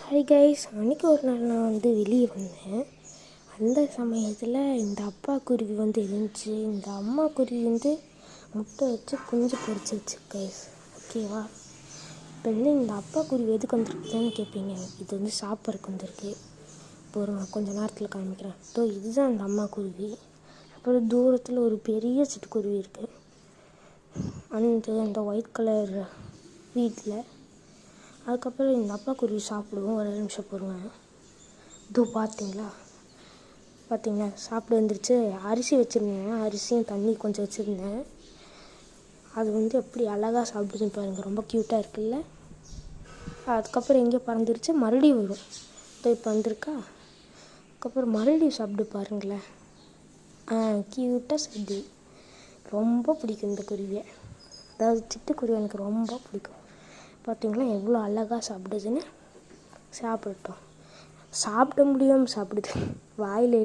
Hi guys, அன்றைக்கி ஒரு நாள் நான் வெளியே வந்தேன். அந்த சமயத்தில் இந்த அப்பா குருவி இருந்துச்சு. இந்த அம்மா குருவி முட்டை வச்சு குஞ்சு பொரிச்சிருச்சு கைஸ். ஓகேவா? இப்போ இந்த அப்பா குருவி எதுக்கு வந்துருக்குதுன்னு கேட்பீங்க. இது சாப்பிட்றதுக்கு வந்திருக்கு. இப்போ கொஞ்ச நேரத்தில் காமிக்கிறேன். இதுதான் அந்த அம்மா குருவி. அப்புறம் தூரத்தில் ஒரு பெரிய சிட்டுக்குருவி இருக்குது. அந்த ஒயிட் கலர் வீட்டில். அதுக்கப்புறம் இந்த அப்பா குருவி சாப்பிடுவோம். ஒரு நிமிஷம் போடுங்க. பார்த்தீங்களா சாப்பிட வந்துருச்சு. அரிசி வச்சுருந்தேன், அரிசியும் தண்ணி கொஞ்சம் வச்சுருந்தேன். அது எப்படி அழகாக சாப்பிடுதுன்னு பாருங்கள். ரொம்ப க்யூட்டாக இருக்குல்ல. அதுக்கப்புறம் எங்கே பறந்துருச்சு, மறுபடியும் வரும். இப்போ வந்திருக்கா. அதுக்கப்புறம் மறுபடியும் சாப்பிட்டு பாருங்களேன். க்யூட்டாக சாப்பிடு. ரொம்ப பிடிக்கும் இந்த குருவியை. அதாவது சிட்டுக்குருவி எனக்கு ரொம்ப பிடிக்கும். பார்த்தீங்களா எவ்வளோ அழகாக சாப்பிடுதுன்னு. சாப்பிடட்டும். சாப்பிட முடியாமல் சாப்பிடுது. வாயில்